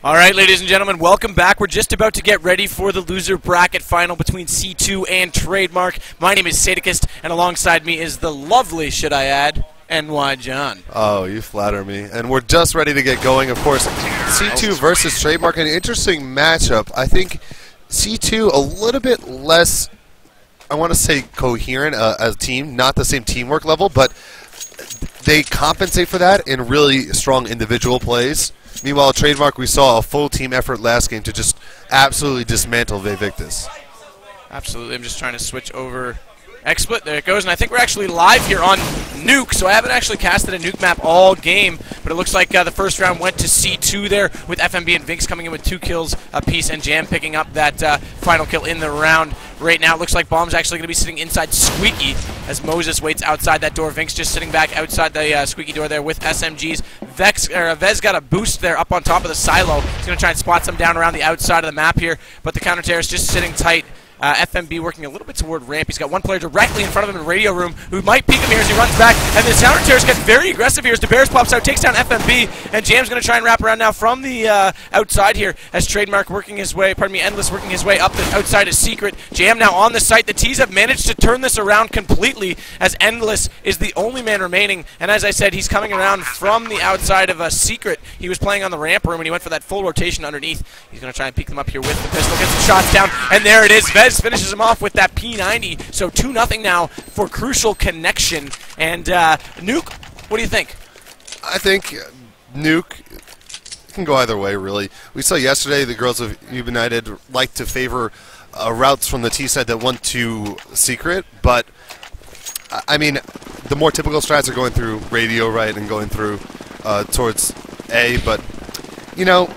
All right, ladies and gentlemen, welcome back. We're just about to get ready for the loser bracket final between C2 and Trademark. My name is Sadicist, and alongside me is the lovely, should I add, NY John. Oh, you flatter me. And we're just ready to get going. Of course, C2 versus Trademark, an interesting matchup. I think C2 a little bit less, I want to say, coherent as a team, not the same teamwork level, but they compensate for that in really strong individual plays. Meanwhile, Trademark, we saw a full team effort last game to just absolutely dismantle Vivictus. Absolutely. I'm just trying to switch over XSplit. There it goes. And I think we're actually live here on Nuke, so I haven't actually casted a Nuke map all game, but it looks like the first round went to C2 there, with FMB and Vinx coming in with 2 kills apiece, and Jam picking up that final kill in the round. Right now, it looks like Bomb's actually going to be sitting inside Squeaky as Moses waits outside that door. Vinx just sitting back outside the Squeaky door there with SMGs. Vez got a boost there up on top of the silo. He's going to try and spot some down around the outside of the map here, but the counter-terrorist just sitting tight. FMB working a little bit toward ramp. He's got one player directly in front of him in the radio room who might peek him here as he runs back. And the counter-terrorist gets very aggressive here as DeBears pops out, takes down FMB, and Jam's going to try and wrap around now from the outside here as Trademark working his way, Endless working his way up the outside of Secret. Jam now on the site. The T's have managed to turn this around completely as Endless is the only man remaining. And as I said, he's coming around from the outside of Secret. He was playing on the ramp room and he went for that full rotation underneath. He's going to try and peek them up here with the pistol, gets some shots down, and there it is. Vez finishes him off with that P90, so 2-0 now for CrucialConnexion. And Nuke, what do you think? I think Nuke can go either way, really. We saw yesterday the girls of United like to favor routes from the T side that went to Secret, but I mean, the more typical strats are going through radio, right, and going through towards A, but you know,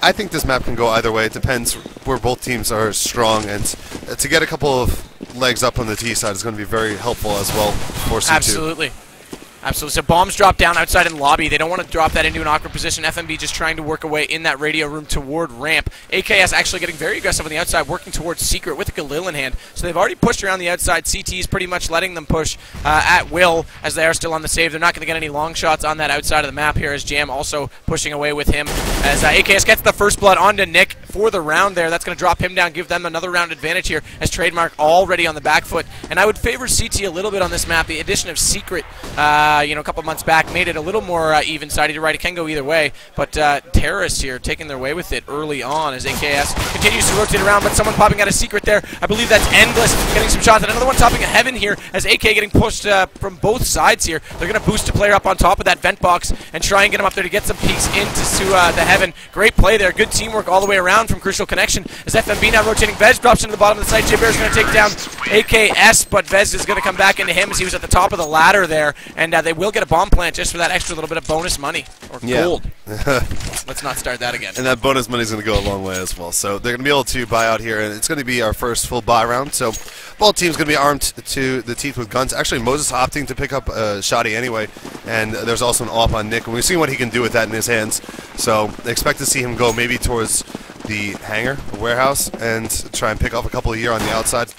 I think this map can go either way. It depends where both teams are strong, and to get a couple of legs up on the T side is going to be very helpful as well for C2. Absolutely. Absolutely. So bombs drop down outside in lobby. They don't want to drop that into an awkward position. FMB just trying to work away in that radio room toward ramp. AKS actually getting very aggressive on the outside, working towards Secret with a Galil in hand. So they've already pushed around the outside. CT's pretty much letting them push at will as they are still on the save. They're not going to get any long shots on that outside of the map here as Jam also pushing away with him. As AKS gets the first blood onto Nick for the round there. That's going to drop him down, give them another round advantage here as Trademark already on the back foot. And I would favor CT a little bit on this map. The addition of Secret, you know, a couple months back made it a little more even-sided. You're right, it can go either way, but Terrorists here taking their way with it early on as AKS continues to rotate around, but someone popping out a Secret there. I believe that's Endless getting some shots, and another one topping a Heaven here as AK getting pushed from both sides here. They're going to boost a player up on top of that vent box and try and get him up there to get some peeks into the Heaven. Great play there. Good teamwork all the way around from CrucialConnexion as FMB now rotating. Vez drops into the bottom of the site. J-Bear's going to take down AKS, but Vez is going to come back into him as he was at the top of the ladder there, and they will get a bomb plant just for that extra little bit of bonus money, or gold. Let's not start that again. And that bonus money is going to go a long way as well. So they're going to be able to buy out here, and it's going to be our first full buy round. So both teams going to be armed to the teeth with guns. Actually, Moses opting to pick up Shoddy anyway, and there's also an AWP on Nick, and we've seen what he can do with that in his hands. So expect to see him go maybe towards the hangar, the warehouse, and try and pick off a couple here on the outside.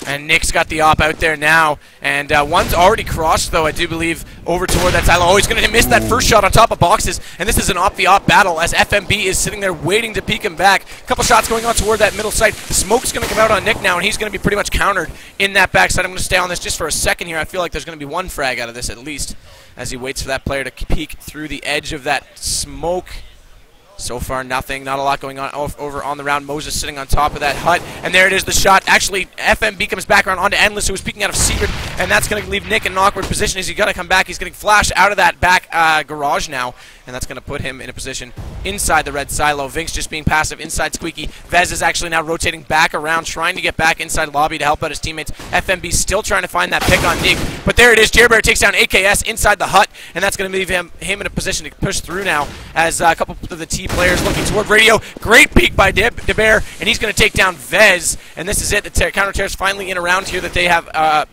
And Nick's got the AWP out there now, and one's already crossed, though, I do believe, over toward that silo. Oh, he's going to miss that first shot on top of boxes, and this is an AWP battle as FMB is sitting there waiting to peek him back. A couple shots going on toward that middle site. Smoke's going to come out on Nick now, and he's going to be pretty much countered in that backside. I'm going to stay on this just for a second here. I feel like there's going to be one frag out of this at least as he waits for that player to peek through the edge of that smoke. So far, nothing. Not a lot going on over on the round. Moses sitting on top of that hut. And there it is, the shot. Actually, FMB comes back around onto Endless, who was peeking out of Secret. And that's going to leave Nick in an awkward position as he's got to come back. He's getting flashed out of that back garage now. And that's going to put him in a position inside the red silo. Vinx just being passive inside Squeaky. Vez is actually now rotating back around, trying to get back inside lobby to help out his teammates. FMB still trying to find that pick on Nick. But there it is. Jerbear takes down AKS inside the hut. And that's going to leave him in a position to push through now as a couple of the T players looking toward radio. Great peek by DeBear, and he's going to take down Vez. And this is it. The counter-terrorist finally in a round here that they have,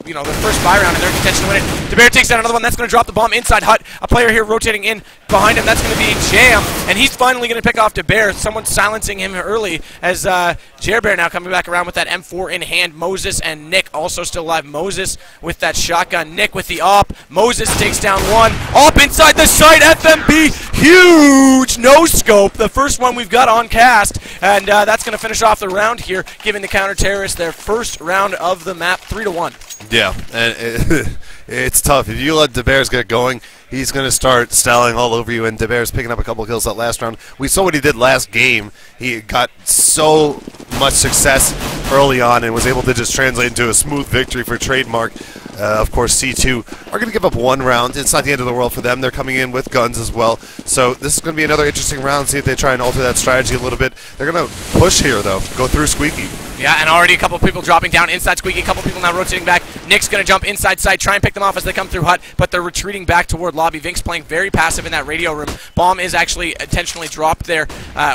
you know, the first buy round, and they're in contention to win it. DeBear takes down another one. That's going to drop the bomb inside hut. A player here rotating in behind him. That's going to be Jam, and he's finally going to pick off DeBear. Someone silencing him early as Jerbear now coming back around with that M4 in hand. Moses and Nick also still alive. Moses with that shotgun. Nick with the op. Moses takes down one. Op inside the site. FMB. Huge no scope. The first one we've got on cast. And that's going to finish off the round here, giving the counter-terrorists their first round of the map, 3-1. Yeah, and it's tough. If you let DeBears get going, he's going to start styling all over you, and DeBears picking up a couple kills that last round. We saw what he did last game. He got so much success early on and was able to just translate into a smooth victory for Trademark. Of course, C2 are going to give up one round. It's not the end of the world for them. They're coming in with guns as well. So this is going to be another interesting round. See if they try and alter that strategy a little bit. They're going to push here, though. Go through Squeaky. Yeah, and already a couple of people dropping down inside Squeaky. A couple of people now rotating back. Nick's going to jump inside side, try and pick them off as they come through hut, but they're retreating back toward lobby. Vink's playing very passive in that radio room. Bomb is actually intentionally dropped there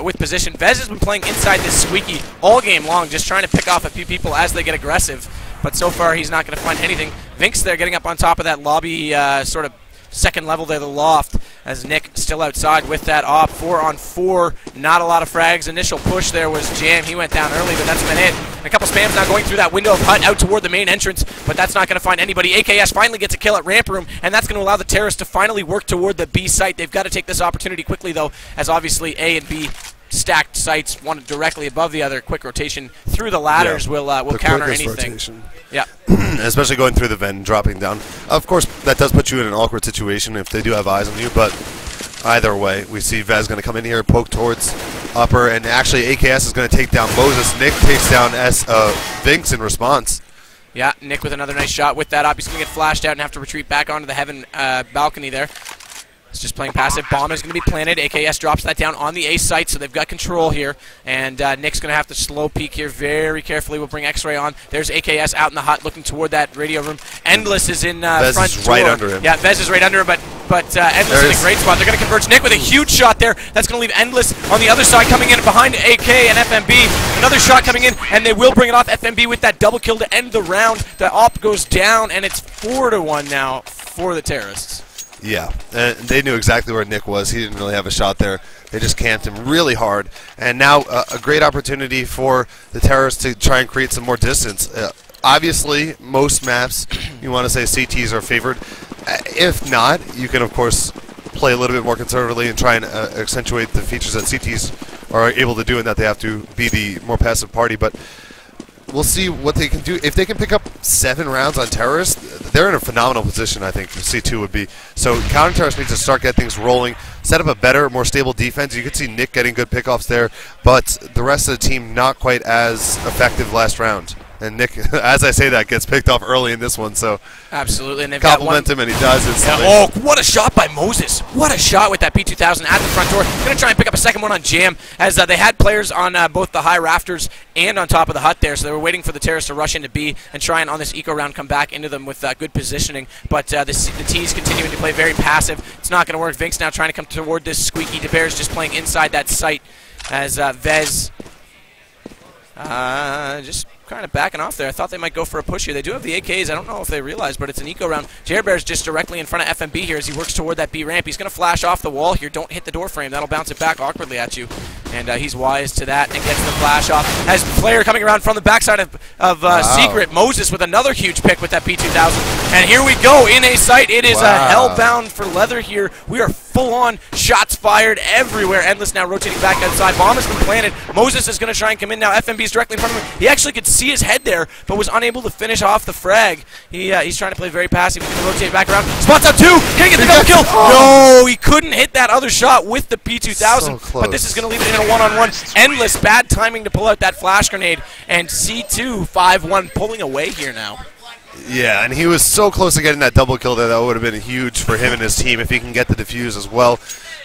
with position. Vez has been playing inside this Squeaky all game long, just trying to pick off a few people as they get aggressive. But so far, he's not going to find anything. Vink's there getting up on top of that lobby sort of second level there, the loft, as Nick still outside with that op. 4-on-4, not a lot of frags. Initial push there was Jam. He went down early, but that's been it. And a couple spams now going through that window of hut out toward the main entrance, but that's not going to find anybody. AKS finally gets a kill at ramp room, and that's going to allow the terrorists to finally work toward the B site. They've got to take this opportunity quickly, though, as obviously A and B stacked sites, one directly above the other. Quick rotation through the ladders will counter anything. Rotation. Yeah. Especially going through the vent and dropping down. Of course, that does put you in an awkward situation if they do have eyes on you, but either way, we see Vez going to come in here, poke towards upper, and actually AKS is going to take down Moses. Nick takes down Vinks in response. Yeah, Nick with another nice shot with that op. He's going to get flashed out and have to retreat back onto the heaven balcony there. It's just playing passive. Bomb is going to be planted. AKS drops that down on the A site, so they've got control here. And Nick's going to have to slow peek here very carefully. We'll bring X-Ray on. There's AKS out in the hut looking toward that radio room. Endless is in Vez front is right under him. Yeah, Vez is right under him, but Endless in a great spot. They're going to converge Nick with a huge shot there. That's going to leave Endless on the other side coming in behind AK and FMB. Another shot coming in, and they will bring it off. FMB with that double kill to end the round. The op goes down, and it's 4-1 now for the terrorists. Yeah, and they knew exactly where Nick was. He didn't really have a shot there. They just camped him really hard. And now a great opportunity for the terrorists to try and create some more distance. Obviously, most maps, you want to say CTs are favored. If not, you can, of course, play a little bit more conservatively and try and accentuate the features that CTs are able to do and that they have to be the more passive party. But we'll see what they can do. If they can pick up 7 rounds on terrorists, they're in a phenomenal position, I think, C2 would be. So counter-terrorists need to start getting things rolling, set up a better, more stable defense. You could see Nick getting good pickoffs there, but the rest of the team not quite as effective last round. And Nick, as I say that, gets picked off early in this one, so absolutely. And they've compliment him, and he does. Oh, what a shot by Moses. What a shot with that P2000 at the front door. Going to try and pick up a second one on Jam, as they had players on both the high rafters and on top of the hut there, so they were waiting for the terrorists to rush into B and try and on this eco round come back into them with good positioning. But the T's continuing to play very passive. It's not going to work. Vink's now trying to come toward this Squeaky. DeBear's just playing inside that site as Vez just kind of backing off there. I thought they might go for a push here. They do have the AKs. I don't know if they realize, but it's an eco round. Bear's just directly in front of FMB here as he works toward that B ramp. He's going to flash off the wall here. Don't hit the door frame. That'll bounce it back awkwardly at you. And he's wise to that and gets the flash off. As player coming around from the backside of Secret, Moses with another huge pick with that P2000. And here we go in a site. It is a hellbound for leather here. We are full on shots fired everywhere. Endless now rotating back outside. Bomb has been planted. Moses is going to try and come in now. FMB's directly in front of him. He actually could see his head there, but was unable to finish off the frag. He's trying to play very passive. He's going to rotate back around. Spots out 2. Can he get the double kill? No, he couldn't hit that other shot with the P2000. So but this is going to leave it in a one-on-one. Endless bad timing to pull out that flash grenade. And C2 5-1 pulling away here now. Yeah, and he was so close to getting that double kill there. That would have been huge for him and his team if he can get the defuse as well.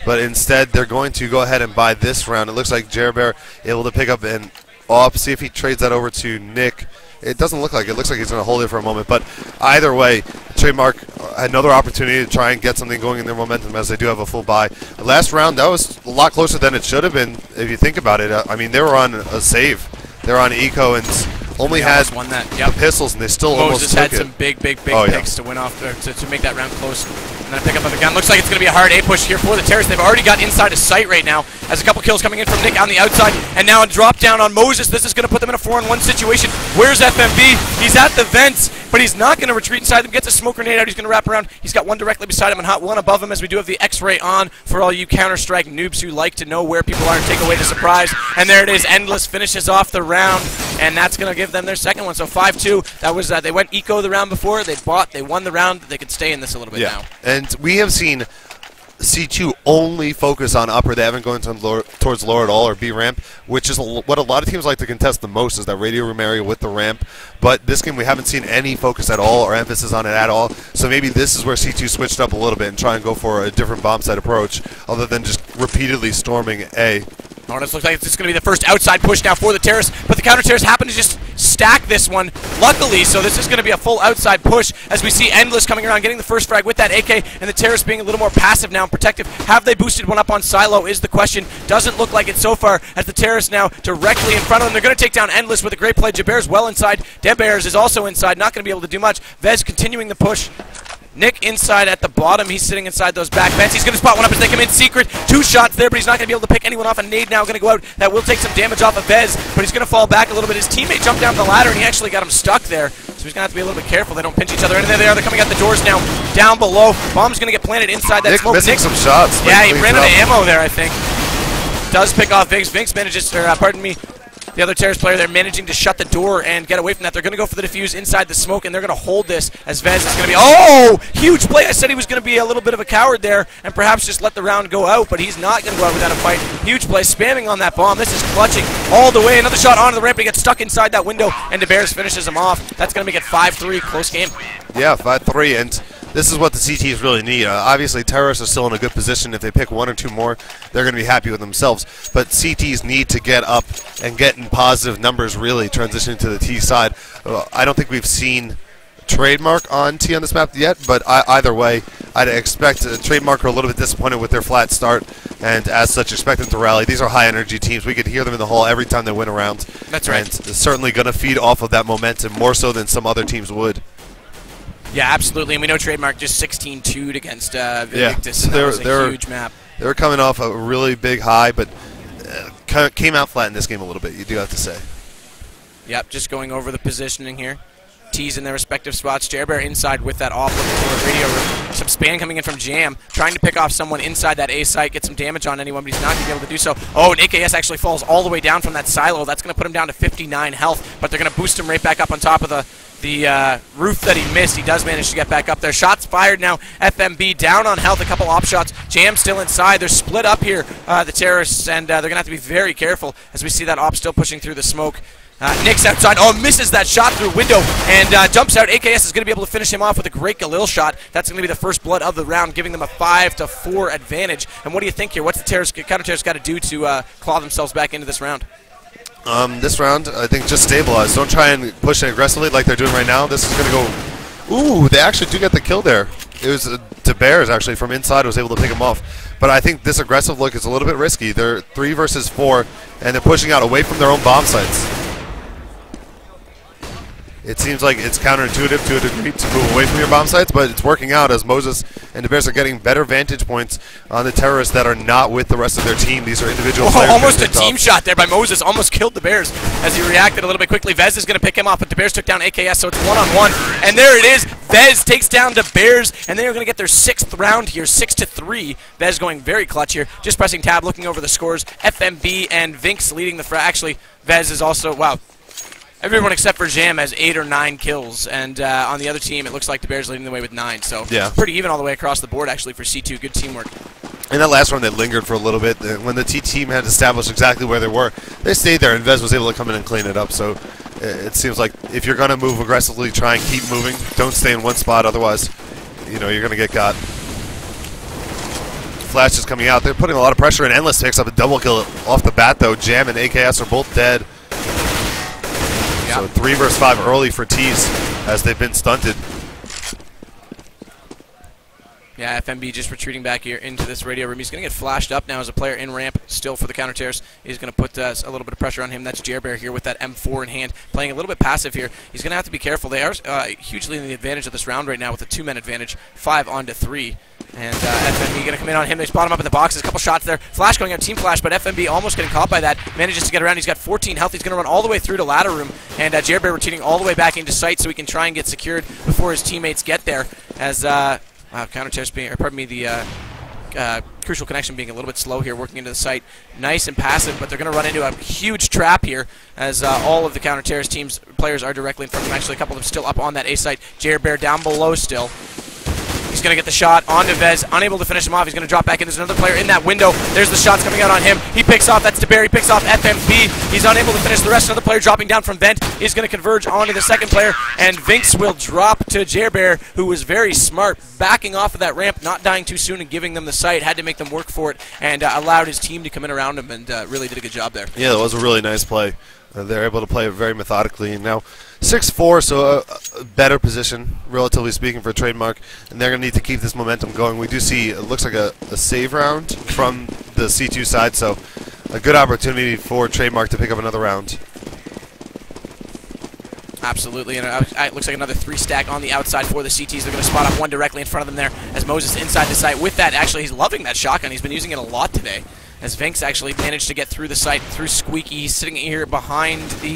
But instead, they're going to go ahead and buy this round. It looks like Jerbear able to pick up an op. See if he trades that over to Nick. It doesn't look like it. It looks like he's going to hold it for a moment. But either way, Trademark another opportunity to try and get something going in their momentum as they do have a full buy. The last round, that was a lot closer than it should have been if you think about it. I mean, they were on a save. They were on eco and only had won that. the pistols, and they still almost took it. Moses had some big picks to win off, to make that round close. And then a pick up of the gun. Looks like it's going to be a hard A push here for the Terrorists. They've already got inside of sight right now. As a couple kills coming in from Nick on the outside. And now a drop down on Moses. This is going to put them in a 4-on-1 situation. Where's FMB? He's at the vents, but he's not going to retreat inside them. Gets a smoke grenade out. He's going to wrap around. He's got one directly beside him and hot one above him, as we do have the X-ray on for all you Counter-Strike noobs who like to know where people are and take away the surprise. And there it is. Endless finishes off the round, and that's going to give them their second one. So 5-2. That was they went eco the round before. They won the round. They could stay in this a little bit now. And we have seen C2 only focus on upper. They haven't gone towards lower at all, or B ramp, which is what a lot of teams like to contest the most, is that radio room area with the ramp. But this game we haven't seen any focus at all or emphasis on it at all. So maybe this is where C2 switched up a little bit and try and go for a different bomb site approach, other than just repeatedly storming A. Hornets looks like it's going to be the first outside push now for the Terrorists, but the counter-terrorists happen to just stack this one, luckily, so this is going to be a full outside push as we see Endless coming around, getting the first frag with that AK, and the Terrorists being a little more passive now and protective. Have they boosted one up on Silo is the question. Doesn't look like it so far, as the Terrorists now directly in front of them. They're going to take down Endless with a great play. Jaber's well inside. Debears is also inside, not going to be able to do much. Vez continuing the push. Nick inside at the bottom. He's sitting inside those back vents. He's going to spot one up as they come in secret. 2 shots there, but he's not going to be able to pick anyone off. A nade now going to go out. That will take some damage off of Vez, but he's going to fall back a little bit. His teammate jumped down the ladder, and he actually got him stuck there. So he's going to have to be a little bit careful. They don't pinch each other. And there they are. They're coming at the doors now. Down below. Bomb's going to get planted inside that Nick smoke. Missing some shots. Yeah, he ran out of ammo there, I think. Does pick off Vinx. Vinx manages, or pardon me, the other Terrorist player there managing to shut the door and get away from that. They're going to go for the defuse inside the smoke, and they're going to hold this as Vez is going to be... Oh! Huge play. I said he was going to be a little bit of a coward there and perhaps just let the round go out, but he's not going to go out without a fight. Huge play, spamming on that bomb. This is clutching all the way. Another shot onto the ramp, but he gets stuck inside that window, and DeBears finishes him off. That's going to make it 5-3. Close game. Yeah, 5-3, and this is what the CTs really need. Obviously, Terrorists are still in a good position. If they pick 1 or 2 more, they're going to be happy with themselves. But CTs need to get up and get in positive numbers, really, transitioning to the T side. I don't think we've seen Trademark on T on this map yet, but either way, I'd expect Trademark are a little bit disappointed with their flat start, and as such, expect them to rally. These are high-energy teams. We could hear them in the hall every time they win a round. That's right. And they're certainly going to feed off of that momentum, more so than some other teams would. Yeah, absolutely, and we know Trademark just 16-2'd against Vindictus. Yeah. That was a huge map. They were coming off a really big high, but came out flat in this game a little bit, you do have to say. Yep, just going over the positioning here. T's in their respective spots. Jarebear inside with that off looking toward radio room. Some spam coming in from Jam, trying to pick off someone inside that A site, get some damage on anyone, but he's not going to be able to do so. Oh, and AKS actually falls all the way down from that silo. That's going to put him down to 59 health, but they're going to boost him right back up on top of the roof that he missed. He does manage to get back up there. Shots fired now. FMB down on health. A couple op shots. Jam still inside. They're split up here, the Terrorists, and they're going to have to be very careful as we see that op still pushing through the smoke. Nick's outside. Oh, misses that shot through window and jumps out. AKS is going to be able to finish him off with a great Galil shot. That's going to be the first blood of the round, giving them a 5-4 advantage. And what do you think here? What's the counter-terrorists got to do to claw themselves back into this round? This round, I think just stabilize. Don't try and push it aggressively like they're doing right now. This is going to go... Ooh, they actually do get the kill there. It was DeBears, actually, from inside was able to pick him off. But I think this aggressive look is a little bit risky. They're 3 versus 4, and they're pushing out away from their own bomb sites. It seems like it's counterintuitive to a degree to move away from your bomb sites, but it's working out as Moses and DeBears are getting better vantage points on the Terrorists that are not with the rest of their team. These are individual players. Almost a team shot there by Moses. Almost killed DeBears as he reacted a little bit quickly. Vez is going to pick him up, but DeBears took down AKS, so it's 1-on-1. And there it is. Vez takes down DeBears, and they are going to get their 6th round here, 6-3. Vez going very clutch here. Just pressing tab, looking over the scores. FMB and Vinx leading the Actually, Vez is also, wow. Everyone except for Jam has 8 or 9 kills, and on the other team, it looks like the Bears leading the way with 9. So yeah, pretty even all the way across the board, actually, for C2. Good teamwork. In that last round, they lingered for a little bit. When the T team had established exactly where they were, they stayed there, and Vez was able to come in and clean it up. So it seems like if you're going to move aggressively, try and keep moving. Don't stay in one spot, otherwise, you know, you're going to get got. Flash is coming out. They're putting a lot of pressure, and Endless picks up a double kill off the bat, though. Jam and AKS are both dead. So 3 versus 5 early for T's as they've been stunted. Yeah, FMB just retreating back here into this radio room. He's going to get flashed up now as a player in ramp, still for the counter-terrorists. He's going to put a little bit of pressure on him. That's Jarebear here with that M4 in hand, playing a little bit passive here. He's going to have to be careful. They are hugely in the advantage of this round right now with a 2-man advantage, 5-on-3. And FMB going to come in on him. They spot him up in the boxes. A couple shots there. Flash going out, team flash, but FMB almost getting caught by that. Manages to get around. He's got 14 health. He's going to run all the way through to ladder room. And Jared Bear retreating all the way back into sight so he can try and get secured before his teammates get there. As, wow, counter terrorist being, or pardon me, the CrucialConnexion being a little bit slow here, working into the site. Nice and passive, but they're going to run into a huge trap here as all of the counter-terrorist team's players are directly in front of them. Actually, a couple of them still up on that A site. Jared Bear down below still. He's going to get the shot onto Vez, unable to finish him off. He's going to drop back in. There's another player in that window. There's the shots coming out on him. He picks off. That's DeBear. He picks off FMB. He's unable to finish the rest. Another player dropping down from Vent. He's going to converge onto the second player, and Vinx will drop to Jarebear, who was very smart, backing off of that ramp, not dying too soon and giving them the sight. Had to make them work for it, and allowed his team to come in around him, and really did a good job there. Yeah, that was a really nice play. They're able to play very methodically, and now 6-4, so a better position, relatively speaking, for Trademark, and they're going to need to keep this momentum going. We do see, it looks like a save round from the C2 side, so a good opportunity for Trademark to pick up another round. Absolutely, and it looks like another 3-stack on the outside for the CTs. They're going to spot up one directly in front of them there as Moses inside the site. With that, actually, he's loving that shotgun. He's been using it a lot today. As Vinx actually managed to get through the site, through Squeaky. He's sitting here behind the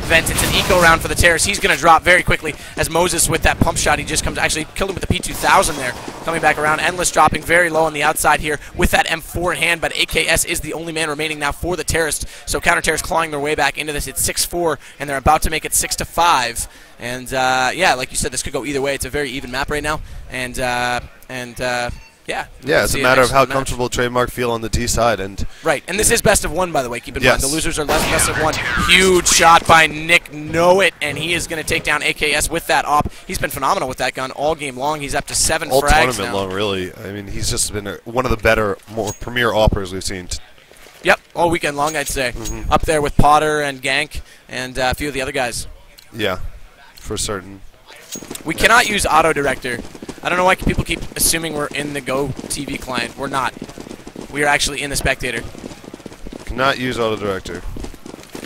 vent. It's an eco round for the Terrace. He's going to drop very quickly as Moses with that pump shot. He just comes, actually killed him with the P2000 there. Coming back around. Endless dropping very low on the outside here with that M4 in hand, but AKS is the only man remaining now for the Terrorist. So counter-Terrorist clawing their way back into this. It's 6-4, and they're about to make it 6-5. And, yeah, like you said, this could go either way. It's a very even map right now. And yeah, it's a matter of how comfortable Trademark feel on the T side, and right. And this is best of one, by the way. Keep in mind the losers are less best of one. Huge shot by Nick Know It, and he is going to take down AKS with that op. He's been phenomenal with that gun all game long. He's up to 7 all frags tournament now. long, really. I mean, he's just been one of the better, more premier oppers we've seen. Yep, all weekend long, I'd say. Up there with Potter and Gank and a few of the other guys. Yeah, for certain. We cannot use Auto Director. I don't know why people keep assuming we're in the Go TV client. We're not. We are actually in the Spectator. Cannot use Auto Director.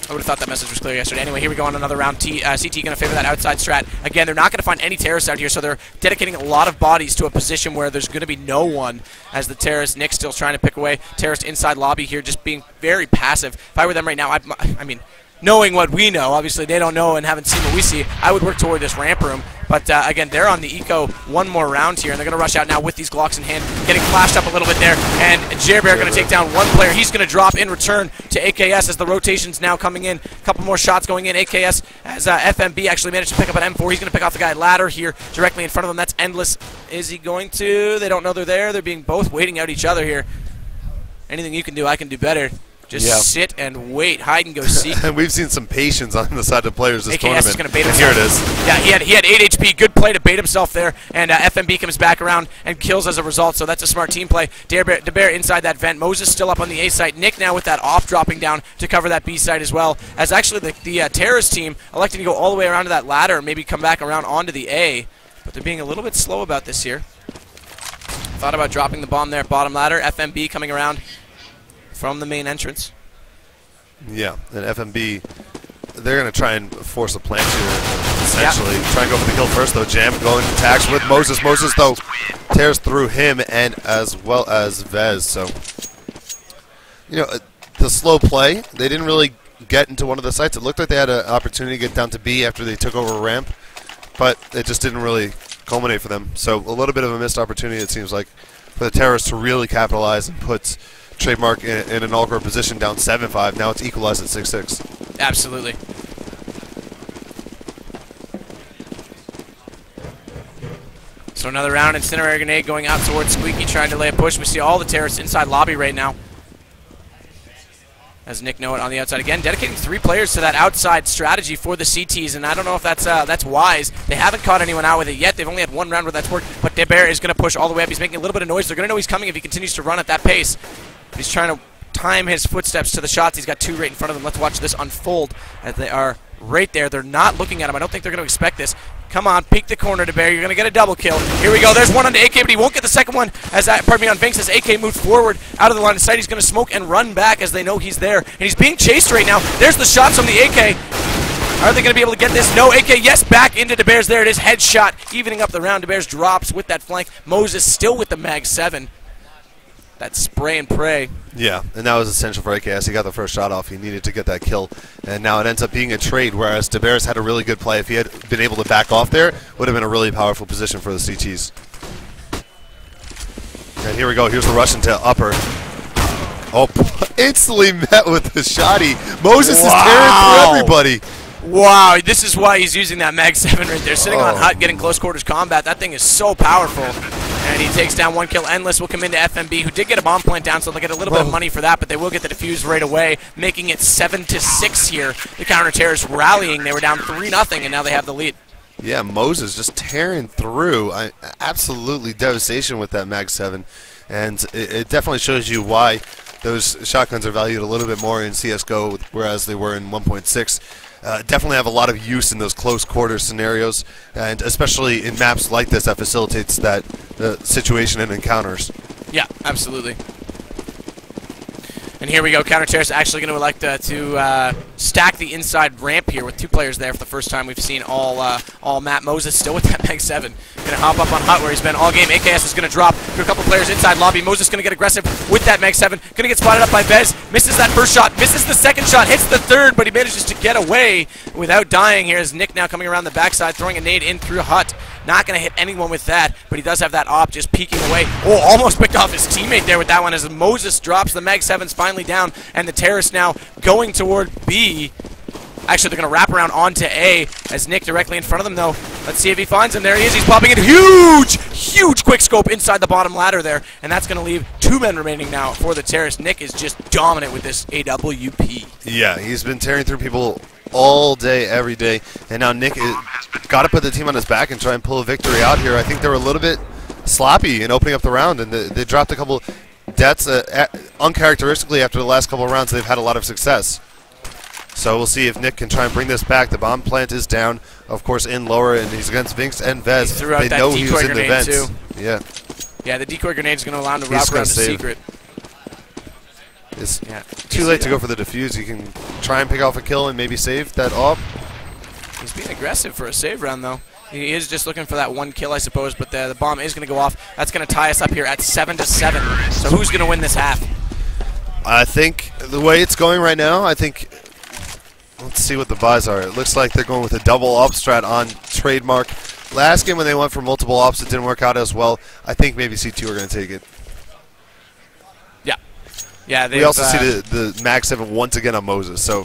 I would have thought that message was clear yesterday. Anyway, here we go on another round. CT going to favor that outside strat. Again, they're not going to find any terrorists out here, so they're dedicating a lot of bodies to a position where there's going to be no one as the terrorist. Nick still trying to pick away. Terrorist inside lobby here, just being very passive. If I were them right now, I mean, knowing what we know, obviously they don't know and haven't seen what we see, I would work toward this ramp room. But again, they're on the eco one more round here, and they're going to rush out now with these Glocks in hand, getting flashed up a little bit there. And Jarebear going to take down one player. He's going to drop in return to AKS as the rotation's now coming in. A couple more shots going in. AKS as FMB actually managed to pick up an M4. He's going to pick off the guy ladder here directly in front of him. That's Endless. Is he going to? They don't know they're there. They're being both waiting out each other here. Anything you can do, I can do better. Just sit and wait, hide and go seek. And we've seen some patience on the side of players this tournament. Is going to bait himself. Here it is. Yeah, he had 8 HP. Good play to bait himself there. And FMB comes back around and kills as a result. So that's a smart team play. DeBear inside that vent. Moses still up on the A site. Nick now with that off dropping down to cover that B site as well. As actually the terrorist team electing to go all the way around to that ladder and maybe come back around onto the A. But they're being a little bit slow about this here. Thought about dropping the bomb there. Bottom ladder. FMB coming around from the main entrance. Yeah, and FMB, they're going to try and force a plant here, essentially. Try and go for the kill first, though. Jam going to attacks with Moses. Moses, though, tears through him and as well as Vez. So, you know, the slow play, they didn't really get into one of the sites. It looked like they had an opportunity to get down to B after they took over a ramp, but it just didn't really culminate for them. So, a little bit of a missed opportunity, it seems like, for the terrorists to really capitalize and put Trademark in an all-core position down 7-5. Now it's equalized at 6-6. Absolutely. So another round, Incendiary Grenade going out towards Squeaky, trying to lay a push. We see all the terrorists inside lobby right now. As Nick Know It on the outside again, dedicating 3 players to that outside strategy for the CTs, and I don't know if that's wise. They haven't caught anyone out with it yet. They've only had 1 round where that's worked, but DeBear is going to push all the way up. He's making a little bit of noise. They're going to know he's coming if he continues to run at that pace. He's trying to time his footsteps to the shots. He's got 2 right in front of him. Let's watch this unfold as they are right there. They're not looking at him. I don't think they're going to expect this. Come on, peek the corner to Bear. You're going to get a double kill. Here we go. There's one on the AK, but he won't get the second one. As on Vinx as AK moved forward out of the line of sight. He's going to smoke and run back as they know he's there. And he's being chased right now. There's the shots from the AK. Are they going to be able to get this? No, AK, yes, back into DeBears. There it is, headshot, evening up the round. DeBears drops with that flank. Moses still with the Mag 7. That spray and pray. Yeah, and that was essential for AKS. He got the first shot off. He needed to get that kill, and now it ends up being a trade, whereas DeBears had a really good play. If he had been able to back off there, would have been a really powerful position for the CTs. And here we go. Here's the Russian to upper. Oh, instantly met with the shotty. Moses is tearing through everybody. Wow, this is why he's using that Mag 7 right there. Sitting on Hut, getting close quarters combat. That thing is so powerful. And he takes down one kill. Endless will come into FMB, who did get a bomb plant down, so they'll get a little bit of money for that, but they will get the defuse right away, making it 7-6 here. The counter-terrorists rallying. They were down 3-0, and now they have the lead. Yeah, Moses just tearing through. Absolutely devastation with that Mag 7. And it definitely shows you why those shotguns are valued a little bit more in CSGO, whereas they were in 1.6. Definitely have a lot of use in those close quarter scenarios, and especially in maps like this that facilitates that situation and encounters. Yeah, absolutely. And here we go. Counter-terrorists actually going to elect to stack the inside ramp here with 2 players there for the first time we've seen all map. Moses still with that Mag 7. Going to hop up on Hut where he's been all game. AKS is going to drop to a couple players inside lobby. Moses going to get aggressive with that Mag 7. Going to get spotted up by Vez. Misses that first shot. Misses the second shot. Hits the third, but he manages to get away without dying. Here's Nick now coming around the backside, throwing a nade in through Hut. Not going to hit anyone with that, but he does have that op just peeking away. Oh, almost picked off his teammate there with that one as Moses drops. The Mag 7's finally down, and the terrorists now going toward B. Actually, they're going to wrap around onto A as Nick directly in front of them, though. Let's see if he finds him. There he is. He's popping in. Huge quick scope inside the bottom ladder there, and that's going to leave 2 men remaining now for the terrorists. Nick is just dominant with this AWP. Yeah, he's been tearing through people all day, every day, and now Nick got to put the team on his back and try and pull a victory out here. I think they were a little bit sloppy in opening up the round, and they dropped a couple deaths. Uncharacteristically, after the last couple of rounds, they've had a lot of success. So we'll see if Nick can try and bring this back. The bomb plant is down, of course, in lower, and he's against Vinx and Vez. He threw out that decoy grenade too. Yeah. Yeah, the decoy grenade is going to allow him to wrap around the secret. It's too late to go for the defuse. You can try and pick off a kill and maybe save that off. He's being aggressive for a save round, though. He is just looking for that one kill, I suppose, but the bomb is going to go off. That's going to tie us up here at 7-7. So who's going to win this half? I think the way it's going right now, let's see what the buys are. It looks like they're going with a double op strat on Trademark. Last game when they went for multiple ops, it didn't work out as well. I think maybe C2 are going to take it. Yeah, we also see the Mag 7 once again on Moses. So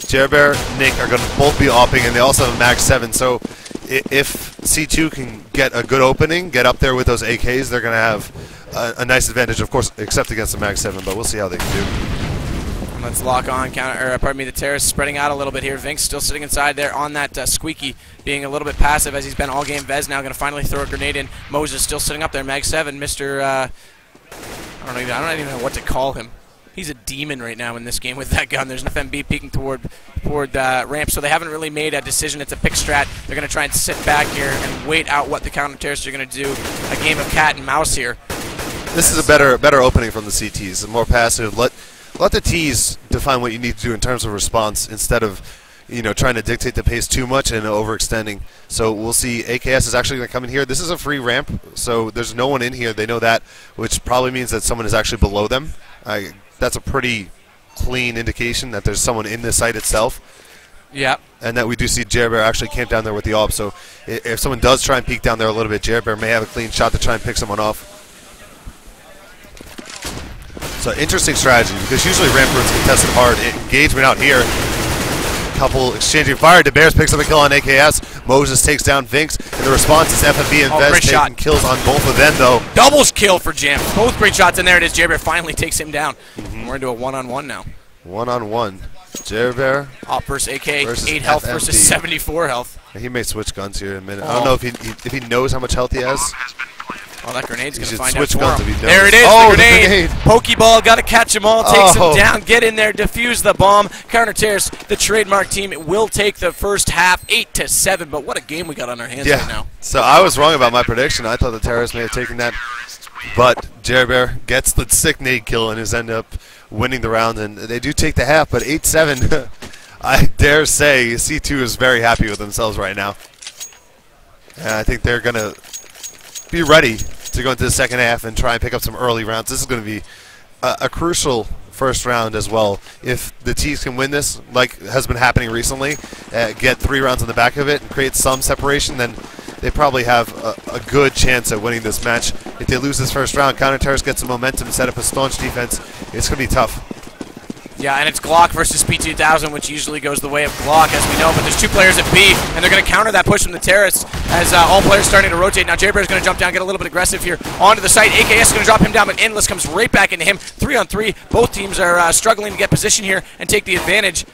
Jerbear, Nick are going to both be opping, and they also have a Mag 7. So if C2 can get a good opening, get up there with those AKs, they're going to have a nice advantage, of course, except against the Mag 7. But we'll see how they can do. Let's lock on the terrorists spreading out a little bit here. Vinx still sitting inside there on that squeaky, being a little bit passive as he's been all game. Vez now going to finally throw a grenade in. Moses still sitting up there. Mag 7, Mr. I don't even know what to call him. He's a demon right now in this game with that gun. There's an FMB peeking toward ramp, so they haven't really made a decision. It's a pick strat. They're going to try and sit back here and wait out what the counter-terrorists are going to do. A game of cat and mouse here. This is a better opening from the CTs. More passive. Let the Ts define what you need to do in terms of response instead of trying to dictate the pace too much and overextending. So we'll see. AKS is actually going to come in here. This is a free ramp, so there's no one in here. They know that, which probably means that someone is actually below them. That's a pretty clean indication that there's someone in the site itself. Yeah. And that we do see Jerbear actually camp down there with the op. So if someone does try and peek down there a little bit, Jerbear may have a clean shot to try and pick someone off. So interesting strategy, because usually ramp runs get tested hard. Engagement out here. Couple exchanging fire. DeBears picks up a kill on AKS. Moses takes down Vinx. And the response is FMB and Vez taking kills on both of them, though. Doubles kill for Jam. Both great shots, and there it is. Jerbear finally takes him down. We're into a one-on-one now. One-on-one. Jerbear. Op versus AK. 8 health FMB. versus 74 health. He may switch guns here in a minute. I don't know if he knows how much health he has. Oh, that grenade's going to find switch out guns for him. There it is, the grenade. Pokeball, got to catch them all, takes them down, get in there, defuse the bomb. Counter-terrorists, the Trademark team will take the first half 8-7, but what a game we got on our hands right now. So I was wrong about my prediction. I thought the terrorists may have taken that, but Jerbear gets the sick nade kill and is end up winning the round, and they do take the half, but 8-7. I dare say C2 is very happy with themselves right now. And I think they're going to be ready to go into the second half and try and pick up some early rounds. This is going to be a crucial first round as well. If the T's can win this, like has been happening recently, get 3 rounds on the back of it and create some separation, then they probably have a good chance at winning this match. If they lose this first round, Counter-Terrorist gets some momentum, set up a staunch defense. It's going to be tough. Yeah, and it's Glock versus P2000, which usually goes the way of Glock, as we know. But there's 2 players at B, and they're going to counter that push from the terrorists as all players starting to rotate. Now, J-Bear is going to jump down, get a little bit aggressive here onto the site. AKS is going to drop him down, but Endless comes right back into him. 3-on-3. Both teams are struggling to get position here and take the advantage.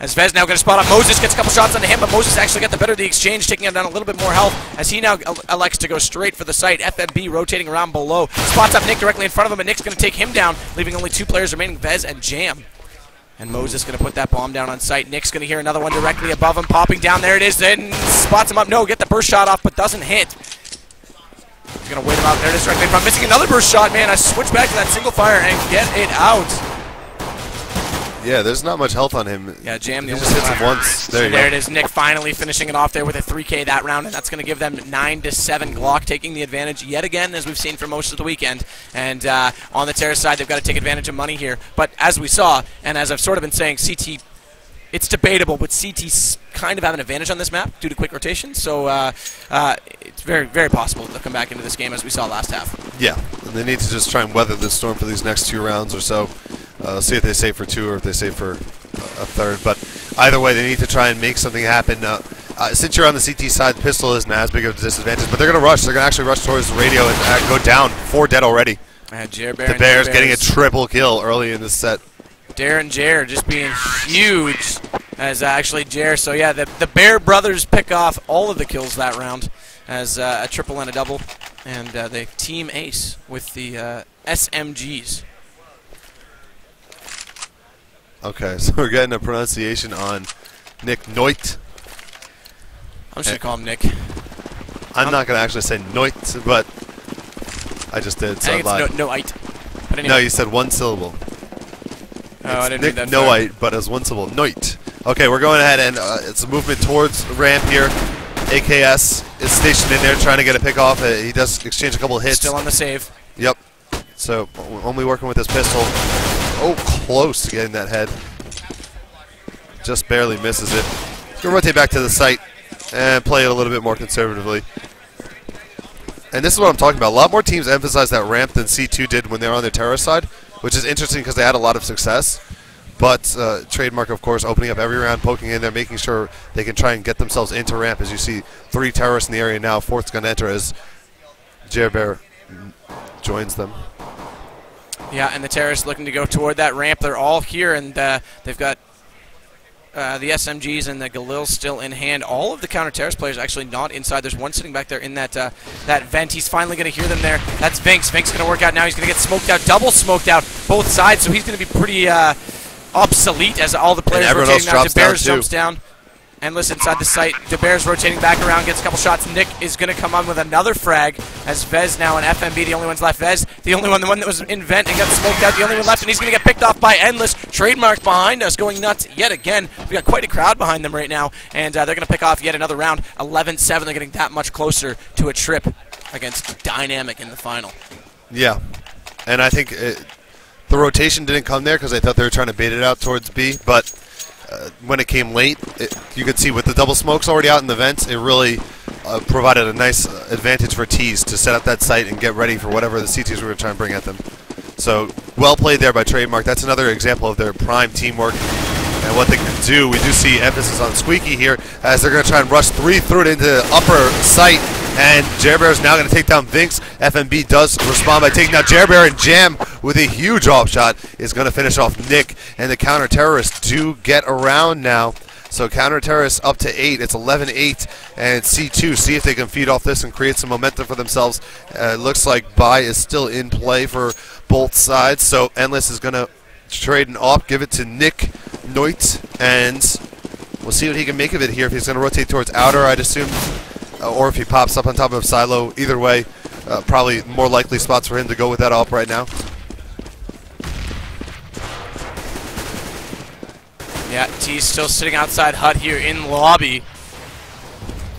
As Vez now going to spot up Moses, gets a couple shots onto him, but Moses actually got the better of the exchange, taking him down a little bit more health as he now elects to go straight for the site. FMB rotating around below. Spots up Nick directly in front of him, and Nick's going to take him down, leaving only 2 players remaining, Vez and Jam. And Moses going to put that bomb down on site. Nick's going to hear another one directly above him, popping down. There it is, then spots him up. No, get the burst shot off, but doesn't hit. He's going to wait him out. There it is directly in front. Missing another burst shot, man. I switch back to that single fire and get it out. Yeah, there's not much health on him. Yeah, Jam the he only just hits him once. There you go. There it is. Nick finally finishing it off there with a 3K that round, and that's going to give them 9-7. Glock taking the advantage yet again, as we've seen for most of the weekend. And on the Terror side, they've got to take advantage of money here. But as we saw, and as I've sort of been saying, CT, it's debatable, but CT's kind of have an advantage on this map due to quick rotation. So it's very, very possible they'll come back into this game as we saw last half. Yeah, and they need to just try and weather this storm for these next 2 rounds or so. See if they save for 2 or if they save for a third. But either way, they need to try and make something happen. Since you're on the CT side, the pistol isn't as big of a disadvantage. But they're going to rush. They're going to actually rush towards the radio and go down. 4 dead already. The Bears getting a triple kill early in this set. Darren Jair just being huge as actually Jair. So yeah, the Bear brothers pick off all of the kills that round as a triple and a double. And the team ace with the SMGs. Okay, so we're getting a pronunciation on Nick Noit. I'm just going to call him Nick. I'm not going to actually say Noit, but I just did, so I lied. No-ite. Anyway. No, you said 1 syllable. Oh, I didn't Nick do that. Noite, but as 1 syllable. Noit. Okay, we're going ahead, and it's a movement towards the ramp here. AKS is stationed in there trying to get a pick off. He does exchange a couple of hits. Still on the save. Yep. So only working with his pistol. Oh, close to getting that head. Just barely misses it. He's going to rotate back to the site and play it a little bit more conservatively. And this is what I'm talking about. A lot more teams emphasize that ramp than C2 did when they were on their terror side, which is interesting because they had a lot of success. But Trademark, of course, opening up every round, poking in there, making sure they can try and get themselves into ramp. As you see, 3 terrorists in the area now. 4th's going to enter as Jer joins them. Yeah, and the terrorists looking to go toward that ramp. They're all here, and they've got the SMGs and the Galil still in hand. All of the counter-terrorist players actually not inside. There's one sitting back there in that that vent. He's finally going to hear them there. That's Vinx. Vinx going to work out now. He's going to get smoked out, double smoked out, both sides. So he's going to be pretty obsolete as all the players rotating now. DeBears jumps down. Endless inside the site. DeBears rotating back around, gets a couple shots. Nick is going to come on with another frag as Vez now and FMB, the only ones left. Vez, the only one, the one that was in vent and got smoked out, the only one left, and he's going to get picked off by Endless. Trademark behind us, going nuts yet again. We got quite a crowd behind them right now, and they're going to pick off yet another round. 11-7, they're getting that much closer to a trip against Dynamic in the final. Yeah, and I think the rotation didn't come there because I thought they were trying to bait it out towards B, but when it came late, you could see with the double smokes already out in the vents, it really provided a nice advantage for T's to set up that site and get ready for whatever the CTs were trying to bring at them. So, well played there by Trademark. That's another example of their prime teamwork and what they can do. We do see emphasis on Squeaky here as they're going to try and rush 3 through it into the upper site. And Jerbear is now going to take down Vinx. FMB does respond by taking down Jerbear, and Jam with a huge off shot is going to finish off Nick. And the counter-terrorists do get around now. So counter-terrorists up to 8. It's 11-8. And C2, see if they can feed off this and create some momentum for themselves. It looks like Bai is still in play for both sides. So Endless is going to trade an op, give it to Nick Noit, and we'll see what he can make of it here. If he's going to rotate towards outer, I'd assume, or if he pops up on top of Silo. Either way, probably more likely spots for him to go with that op right now. Yeah, T's still sitting outside hut here in lobby.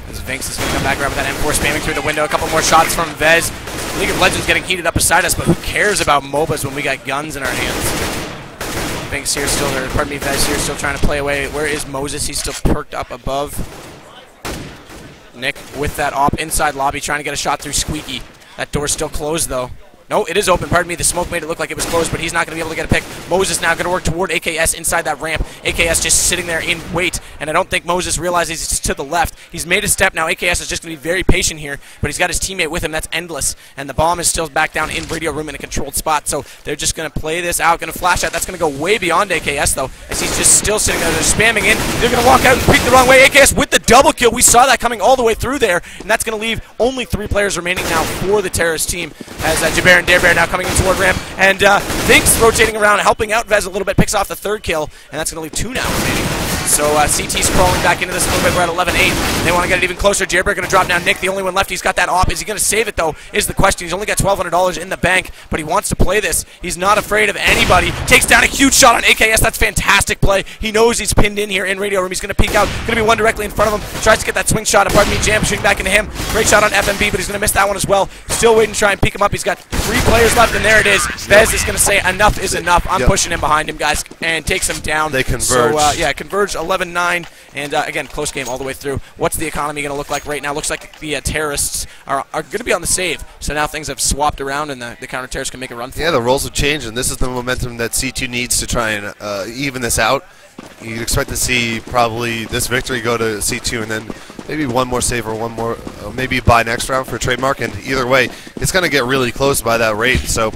As Vinx is going to come back around with that M4 spamming through the window. A couple more shots from Vez. League of Legends getting heated up beside us, but who cares about MOBAs when we got guns in our hands? Vinx here still, or pardon me, Vez here still trying to play away. Where is Moses? He's still perked up above. Nick with that op inside lobby trying to get a shot through Squeaky. That door's still closed though. No, it is open. Pardon me. The smoke made it look like it was closed, but he's not going to be able to get a pick. Moses now going to work toward AKS inside that ramp. AKS just sitting there in wait, and I don't think Moses realizes he's to the left. He's made a step now. AKS is just going to be very patient here, but he's got his teammate with him. That's Endless, and the bomb is still back down in radio room in a controlled spot, so they're just going to play this out. Going to flash out. That's going to go way beyond AKS, though, as he's just still sitting there. They're spamming in. They're going to walk out and peek the wrong way. AKS with the double kill. We saw that coming all the way through there, and that's going to leave only 3 players remaining now for the Terrorist team, as Jaber and Darebear now coming into toward ramp, and Vinx rotating around, helping out Vez a little bit, picks off the 3rd kill, and that's going to leave 2 now remaining. So CT's crawling back into this a little bit. We're at 11-8. They want to get it even closer. Jaber going to drop down. Nick, the only one left. He's got that op. Is he going to save it, though, is the question. He's only got $1,200 in the bank, but he wants to play this. He's not afraid of anybody. Takes down a huge shot on AKS. That's fantastic play. He knows he's pinned in here in radio room. He's going to peek out. Going to be one directly in front of him. Tries to get that swing shot. Pardon me, Jam shooting back into him. Great shot on FMB, but he's going to miss that one as well. Still waiting to try and peek him up. He's got 3 players left, and there it is. Vez is going to say enough is enough. I'm pushing him behind him, guys, and takes him down. They converge. So, yeah, converge 11-9. And again, close game all the way through. What's the economy going to look like right now? Looks like the Terrorists are going to be on the save. So now things have swapped around, and the counter-terrorists can make a run for it. Yeah, the roles have changed, and this is the momentum that C2 needs to try and even this out. You'd expect to see probably this victory go to C2, and then maybe one more save or one more, maybe buy next round for Trademark. And either way, it's going to get really close by that rate. So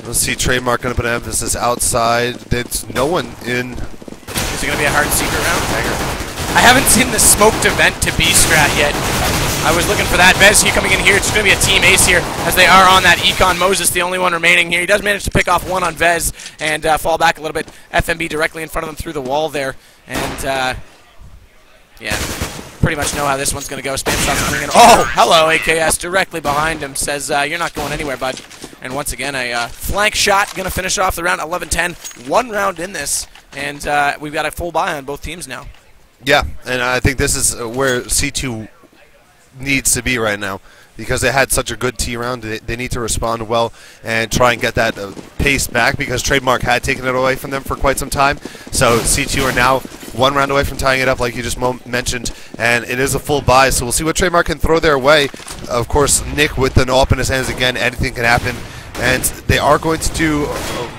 let's see, Trademark going to put an emphasis outside. There's no one in. Is it going to be a hard secret round? I haven't seen the smoked event to B strat yet. I was looking for that. Vez here coming in here. It's going to be a team ace here, as they are on that Econ. Moses, the only one remaining here. He does manage to pick off one on Vez and fall back a little bit. FMB directly in front of them through the wall there. And, yeah, pretty much know how this one's going to go. Spam shots coming in. Oh, hello, AKS. Directly behind him. Says, you're not going anywhere, bud. And once again, a flank shot. Going to finish off the round 11-10. 1 round in this. And we've got a full buy on both teams now. Yeah, and I think this is where C2 needs to be right now, because they had such a good T round. They need to respond well and try and get that pace back, because Trademark had taken it away from them for quite some time. So C2 are now 1 round away from tying it up, like you just mentioned, and it is a full buy. So we'll see what Trademark can throw their way. Of course, Nick with an op in his hands again. Anything can happen. And they are going to do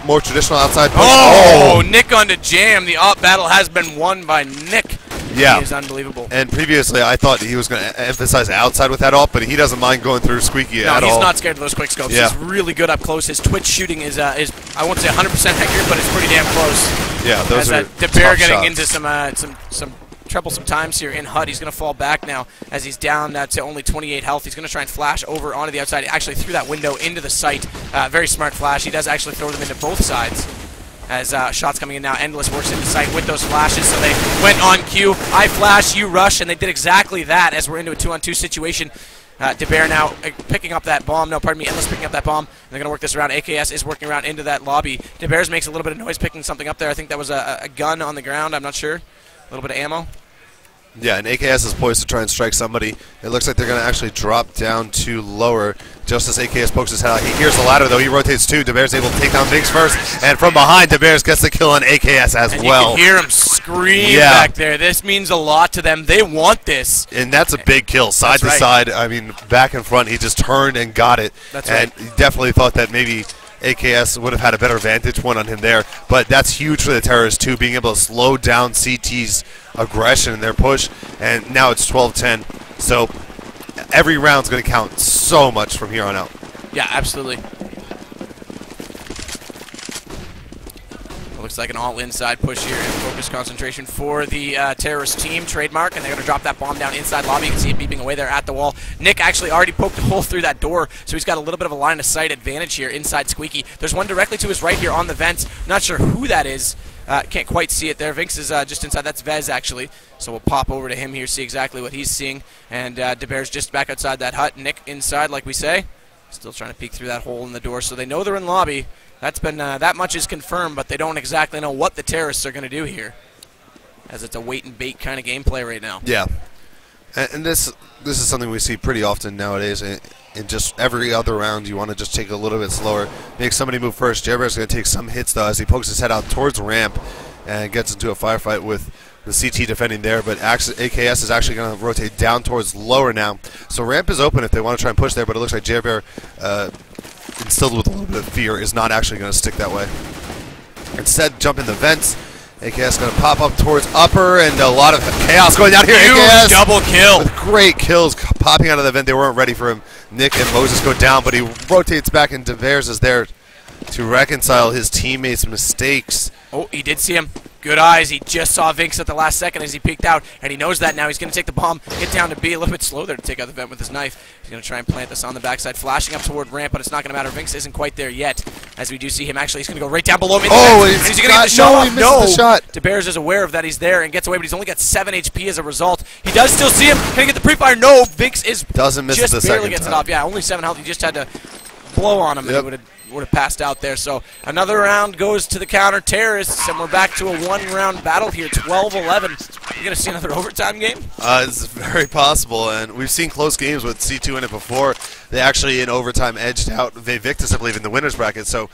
more traditional outside push. Oh, Nick on to Jam. The op battle has been won by Nick. Yeah. He is unbelievable. And previously, I thought he was going to emphasize outside with that op, but he doesn't mind going through Squeaky at all. No, he's not scared of those quick scopes. Yeah. He's really good up close. His twitch shooting is I won't say 100% accurate, but it's pretty damn close. Yeah, those are Debear getting shots. into some troublesome times here in HUD. He's going to fall back now as he's down to only 28 health. He's going to try and flash over onto the outside, actually through that window into the site. Very smart flash. He does actually throw them into both sides. As shots coming in now. Endless works into sight with those flashes, so they went on cue. I flash, you rush, and they did exactly that as we're into a 2-on-2 situation. Debear now picking up that bomb. No, pardon me, Endless picking up that bomb. They're going to work this around. AKS is working around into that lobby. Debears makes a little bit of noise picking something up there. I think that was a gun on the ground. I'm not sure. A little bit of ammo. Yeah, and AKS is poised to try and strike somebody. It looks like they're going to actually drop down to lower just as AKS pokes his head out. He hears the ladder, though. He rotates too. Debear's able to take down Vinx first. And from behind, Debears gets the kill on AKS as well. You can hear him scream back there. This means a lot to them. They want this. And that's a big kill. Side to side. I mean, back and front. He just turned and got it. That's and he definitely thought that maybe AKS would have had a better vantage point on him there. But that's huge for the Terrorists, too, being able to slow down CT's aggression and their push. And now it's 12-10. So every round's going to count so much from here on out. Yeah, absolutely. It looks like an all-inside push here and focus concentration for the Terrorist team, Trademark, and they're going to drop that bomb down inside lobby. You can see it beeping away there at the wall. Nick actually already poked a hole through that door, so he's got a little bit of a line of sight advantage here inside Squeaky. There's one directly to his right here on the vents. Not sure who that is. Can't quite see it there. Vinx is just inside. That's Vez, actually. So we'll pop over to him here, see exactly what he's seeing. And Debear's just back outside that hut. Nick inside, like we say. Still trying to peek through that hole in the door, so they know they're in lobby. That's been that much is confirmed, but they don't exactly know what the terrorists are going to do here, as it's a wait and bait kind of gameplay right now. Yeah, and this is something we see pretty often nowadays. In just every other round, you want to just take it a little bit slower, make somebody move first. Jailbear's going to take some hits though as he pokes his head out towards ramp and gets into a firefight with the CT defending there, but AKS is actually going to rotate down towards lower now. So ramp is open if they want to try and push there, but it looks like Jailbear, instilled with a little bit of fear, is not actually going to stick that way. Instead, jump in the vents. AKS going to pop up towards upper, and a lot of chaos going down here. Huge AKS double kill. with great kills popping out of the vent. They weren't ready for him. Nick and Moses go down, but he rotates back, and DeVers is there to reconcile his teammates' mistakes. Oh, he did see him. Good eyes. He just saw Vinx at the last second as he peeked out, and he knows that now. He's going to take the bomb, get down to B. A little bit slow there to take out the vent with his knife. He's going to try and plant this on the backside, flashing up toward ramp, but it's not going to matter. Vinx isn't quite there yet, as we do see him. Actually, he's going to go right down below him. Oh, and he's going to get the shot off. He misses the shot. DeBears is aware of that. He's there and gets away, but he's only got 7 HP as a result. He does still see him. Can he get the pre-fire? No. Vinx is doesn't miss just the barely second gets time. it off. Yeah, only 7 health. He just had to blow on him, and he would have passed out there. So another round goes to the counter terrorists, and we're back to a 1-round battle here, 12-11. You gonna see another overtime game? It's very possible, and we've seen close games with C2 in it before. They actually in overtime edged out Victus, I believe, in the winners bracket. So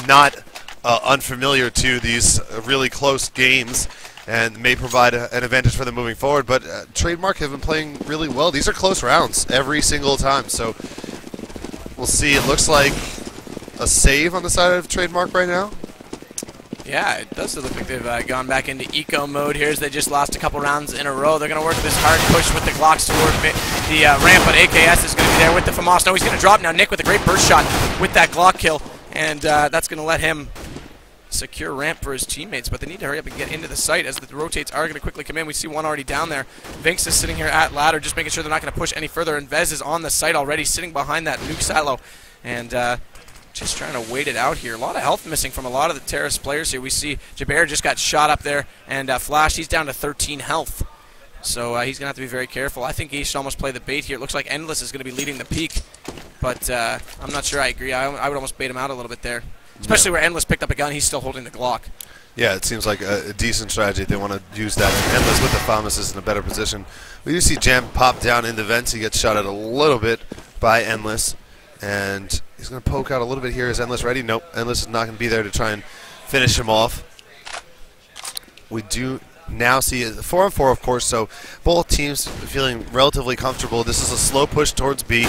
not unfamiliar to these really close games, and may provide an advantage for them moving forward. But Trademark have been playing really well. These are close rounds every single time. So we'll see. It looks like a save on the side of Trademark right now. Yeah, it does look like they've gone back into eco mode here as they just lost a couple rounds in a row. They're going to work this hard push with the Glocks toward the ramp, but AKS is going to be there with the FAMAS. No, he's going to drop now. Nick with a great burst shot with that Glock kill, and that's going to let him secure ramp for his teammates, but they need to hurry up and get into the site as the rotates are going to quickly come in. We see one already down there. Vinx is sitting here at ladder, just making sure they're not going to push any further, and Vez is on the site already, sitting behind that nuke silo, and just trying to wait it out here. A lot of health missing from a lot of the terrorist players here. We see Jaber just got shot up there, and Flash, he's down to 13 health. So he's going to have to be very careful. I think he should almost play the bait here. It looks like Endless is going to be leading the peak, but I'm not sure I agree. I would almost bait him out a little bit there, especially where Endless picked up a gun. He's still holding the Glock. Yeah, it seems like a decent strategy. They want to use that. Endless with the FAMAS is in a better position. We do see Jam pop down in the vents. He gets shot at a little bit by Endless, and he's going to poke out a little bit here. Is Endless ready? Nope. Endless is not going to be there to try and finish him off. We do now see a 4-on-4, of course, so both teams feeling relatively comfortable. This is a slow push towards B,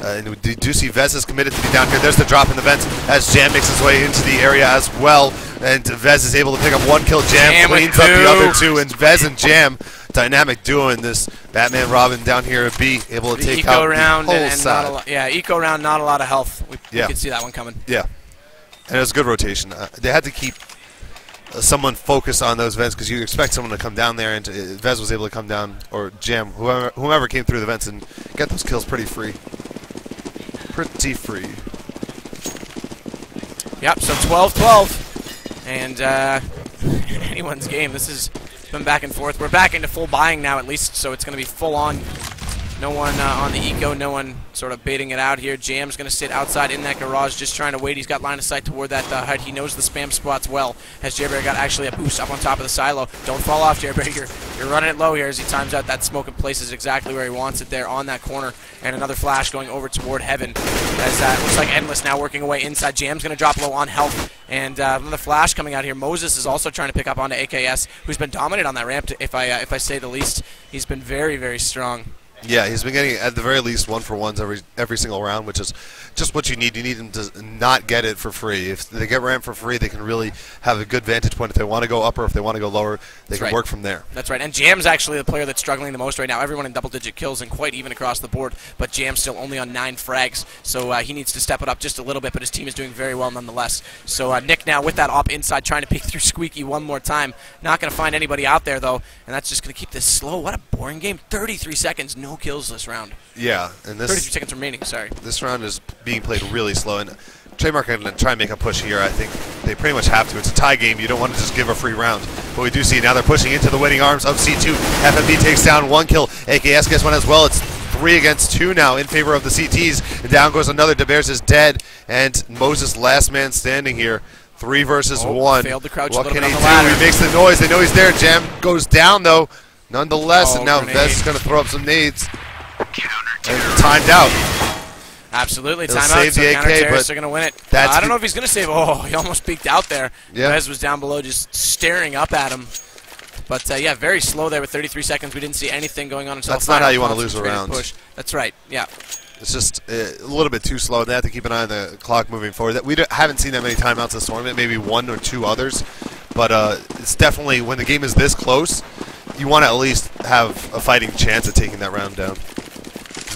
and we do see Vez is committed to be down here. There's the drop in the vents as Jam makes his way into the area as well, and Vez is able to pick up one kill. Jam cleans up the other two, and Vez and Jam, dynamic duo in this Batman Robin down here at B, able to take out the whole side. Eco round, not a lot of health. We can see that one coming. Yeah, and it was a good rotation. They had to keep someone focused on those vents because you expect someone to come down there, and Vez was able to come down, or Jam, whomever came through the vents, and get those kills pretty free. Pretty free. Yep, so 12-12, and anyone's game. This has been back and forth. We're back into full buying now at least, so it's going to be full on. No one on the eco, no one sort of baiting it out here. Jam's going to sit outside in that garage just trying to wait. He's got line of sight toward that HUD. He knows the spam spots well, as Jaber got actually a boost up on top of the silo. Don't fall off, Jaber. You're running it low here as he times out that smoke and places exactly where he wants it there on that corner. And another flash going over toward Heaven as looks like Endless now working away inside. Jam's going to drop low on health. And another flash coming out here. Moses is also trying to pick up onto AKS, who's been dominant on that ramp, if I say the least. He's been very, very strong. Yeah, he's been getting at the very least 1-for-1s every single round, which is just what you need. You need him to not get it for free. If they get ramp for free, they can really have a good vantage point. If they want to go upper, if they want to go lower, they can work from there. That's right. And Jam's actually the player that's struggling the most right now. Everyone in double-digit kills and quite even across the board, but Jam's still only on 9 frags, so he needs to step it up just a little bit, but his team is doing very well nonetheless. So Nick now with that op inside trying to peek through Squeaky one more time. Not going to find anybody out there, though, and that's just going to keep this slow. What a boring game. 33 seconds, no kills this round. Yeah, and this 33 seconds remaining, sorry. This round is being played really slow, and Trademark are going to try and make a push here. I think they pretty much have to. It's a tie game. You don't want to just give a free round. But we do see now they're pushing into the winning arms of C2. FMB takes down 1 kill. AKS gets one as well. It's 3 against 2 now in favor of the CTs. And down goes another. DeBears is dead, and Moses last man standing here. 3 versus 1. Failed to crouch what a little can bit he on the do? ladder. He makes the noise. They know he's there. Jam goes down, though, nonetheless. And now grenade. Vez is going to throw up some nades. And timed out. Absolutely, He'll timeout. save So the AK, counter-terrorists but are going to win it. that's I don't know if he's going to save. Oh, he almost peeked out there. Yeah. Vez was down below just staring up at him. But, yeah, very slow there with 33 seconds. We didn't see anything going on until That's the not final how you want to lose a concentrated round. push. That's right, yeah. It's just a little bit too slow. They have to keep an eye on the clock moving forward. We haven't seen that many timeouts this tournament, maybe 1 or 2 others. But it's definitely, when the game is this close, you want to at least have a fighting chance at taking that round down.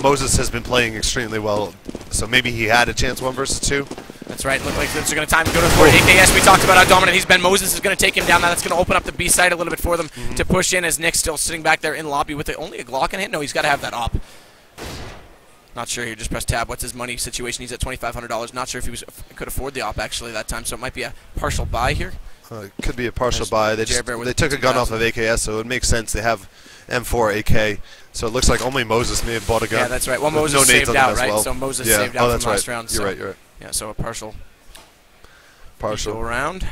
Moses has been playing extremely well, so maybe he had a chance 1 versus 2. That's right. Look like they're going to time to go to the board. AKS, we talked about how dominant he's been. Moses is going to take him down now. That's going to open up the B side a little bit for them to push in, as Nick's still sitting back there in lobby with only a Glock in hand. No, he's got to have that op. Not sure here. Just press tab. What's his money situation? He's at $2,500. Not sure if he could afford the op actually that time, so it might be a partial buy here. It could be a partial buy. They took a gun off of AKS, so it makes sense. They have M4 AK, so it looks like only Moses may have bought a gun. Yeah, that's right. Well, Moses saved out, right? Well. So Moses saved out from last round. You're right. Yeah, so a partial Partial round.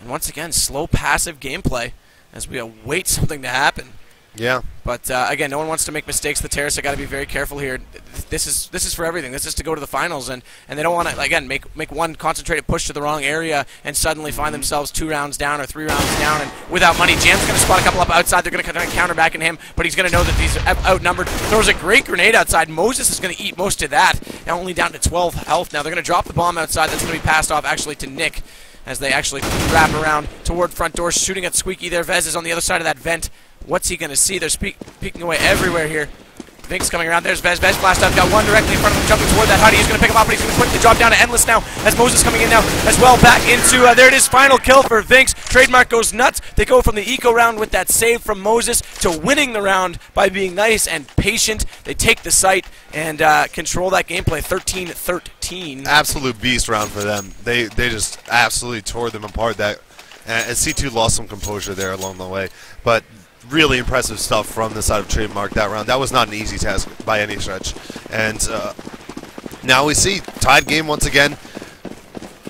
And once again, slow passive gameplay as we await something to happen. Yeah. But again, no one wants to make mistakes. The terrorists have got to be very careful here. This is for everything. This is to go to the finals, and they don't want to again make one concentrated push to the wrong area and suddenly find themselves 2 rounds down or 3 rounds down and without money. Jam's going to spot a couple up outside. They're going to counter back in him, but he's going to know that he's outnumbered. Throws a great grenade outside. Moses is going to eat most of that. Now only down to 12 health. Now they're going to drop the bomb outside. That's going to be passed off actually to Nick as they actually wrap around toward front door, shooting at Squeaky there. Vez is on the other side of that vent. What's he going to see? They're peeking away everywhere here. Vink's coming around. There's Vez. Vez blast out. Got one directly in front of him, jumping toward that Huddy. He's going to pick him up, but he's going to quickly drop down to Endless now as Moses coming in now as well. Back into, there it is, final kill for Vinks. Trademark goes nuts. They go from the eco round with that save from Moses to winning the round by being nice and patient. They take the site and control that gameplay 13-13. Absolute beast round for them. They just absolutely tore them apart. And C2 lost some composure there along the way. But really impressive stuff from the side of Trademark that round. That was not an easy task by any stretch. And now we see tied game once again.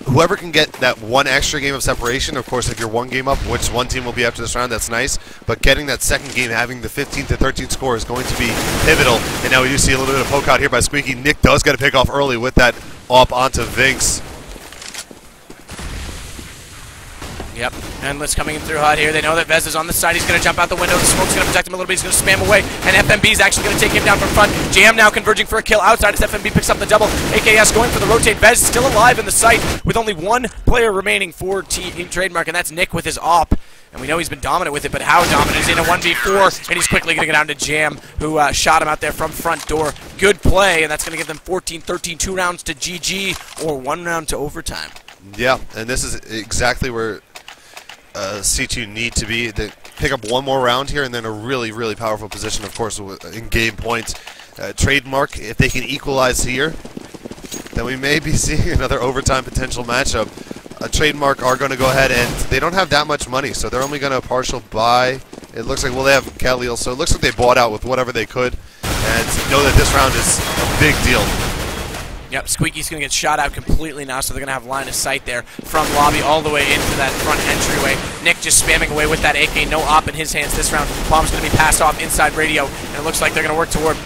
Whoever can get that one extra game of separation, of course, if you're 1 game up, which one team will be after this round, that's nice. But getting that second game, having the 15-13 score is going to be pivotal. And now we do see a little bit of poke out here by Squeaky. Nick does get a pick off early with that op onto Vinks. Yep, Endless coming in through hot here. They know that Vez is on the side. He's going to jump out the window. The smoke's going to protect him a little bit. He's going to spam away, and FMB is actually going to take him down from front. Jam now converging for a kill outside as FMB picks up the double. AKS going for the rotate. Vez still alive in the site with only 1 player remaining for Team Trademark, and that's Nick with his op. And we know he's been dominant with it, but how dominant? He's in a 1v4, and he's quickly going to get down to Jam, who shot him out there from front door. Good play, and that's going to give them 14-13, 2 rounds to GG, or 1 round to overtime. Yeah, and this is exactly where C2 need to be. They pick up 1 more round here, and then a really, really powerful position, of course, in game points. Trademark, if they can equalize here, then we may be seeing another overtime potential matchup. Trademark are going to go ahead, and they don't have that much money, so they're only going to partial buy. It looks like, well, they have Khalil, so it looks like they bought out with whatever they could, and know that this round is a big deal. Yep, Squeaky's going to get shot out completely now, so they're going to have line of sight there from lobby all the way into that front entryway. Nick just spamming away with that AK, no op in his hands this round. Bomb's going to be passed off inside radio, and it looks like they're going to work toward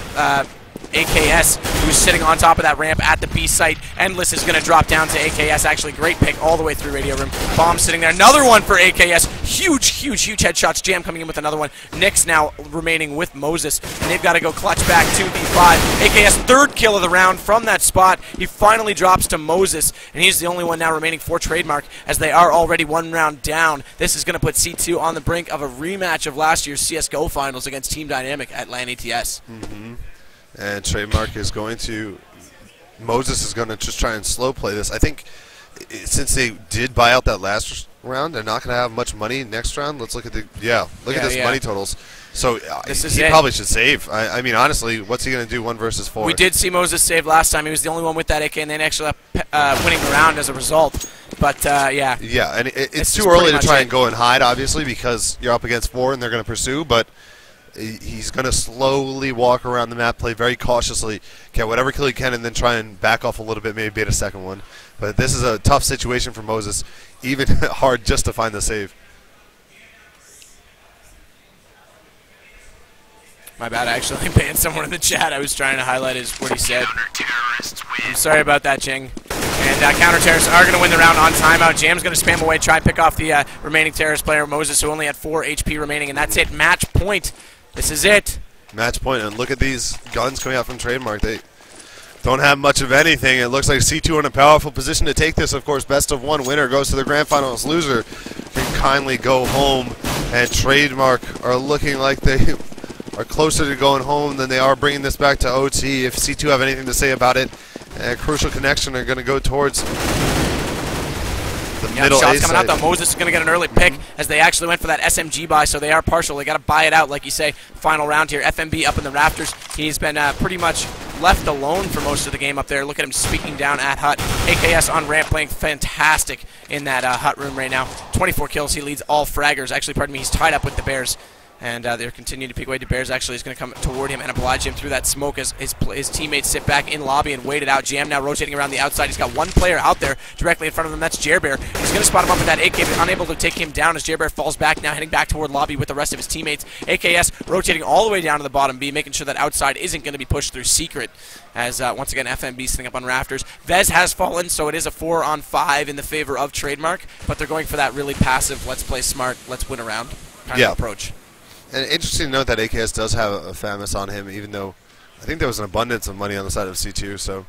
AKS, who's sitting on top of that ramp at the B site. Endless is going to drop down to AKS. Actually, great pick all the way through radio room. Bomb sitting there. Another one for AKS. Huge, huge, huge headshots. Jam coming in with another one. Nick's now remaining with Moses, and they've got to go clutch back 2v5. AKS, 3rd kill of the round from that spot. He finally drops to Moses, and he's the only one now remaining for Trademark, as they are already 1 round down. This is going to put C2 on the brink of a rematch of last year's CSGO finals against Team Dynamic at Lan ETS. And Trademark is going to... Moses is going to just try and slow play this. I think since they did buy out that last round, they're not going to have much money next round. Let's look at the... look at this money totals. So he probably should save. I mean, honestly, what's he going to do 1 versus 4? We did see Moses save last time. He was the only one with that AK, and then actually winning the round as a result. But, yeah. Yeah, and it's too early to try and go and hide, obviously, because you're up against 4 and they're going to pursue, but... He's going to slowly walk around the map, play very cautiously, get whatever kill he can, and then try and back off a little bit, maybe bait a second one. But this is a tough situation for Moses, even hard just to find the save. My bad, I actually banned someone in the chat. I was trying to highlight what he said. I'm sorry about that, Ching. And counter-terrorists are going to win the round on timeout. Jam's going to spam away, try and pick off the remaining terrorist player, Moses, who only had 4 HP remaining, and that's it. Match point. This is it. Match point, and look at these guns coming out from Trademark. They don't have much of anything. It looks like C2 in a powerful position to take this. Of course, best of one winner goes to the grand finals. Loser can kindly go home, and Trademark are looking like they are closer to going home than they are bringing this back to OT. If C2 have anything to say about it, CrucialConnexion are going to go towards the middle shots A coming side. out, though. Moses is going to get an early pick as they actually went for that SMG buy, so they are partial. They got to buy it out, like you say. Final round here. FMB up in the rafters. He's been pretty much left alone for most of the game up there. Look at him speaking down at Hut. AKS on ramp playing fantastic in that Hut room right now. 24 kills. He leads all fraggers. Actually, pardon me, he's tied up with the Bears. And they're continuing to pick away. DeBears actually is going to come toward him and oblige him through that smoke as his teammates sit back in lobby and wait it out. Jam now rotating around the outside. He's got one player out there directly in front of him. That's Jerbear. He's going to spot him up with that AK, but unable to take him down as Jerbear falls back now, heading back toward lobby with the rest of his teammates. AKS rotating all the way down to the bottom B, making sure that outside isn't going to be pushed through secret. As once again, FMB sitting up on rafters. Vez has fallen, so it is a 4-on-5 in the favor of Trademark, but they're going for that really passive, let's play smart, let's win around kind of approach. And interesting to note that AKS does have a Famous on him, even though I think there was an abundance of money on the side of C2, so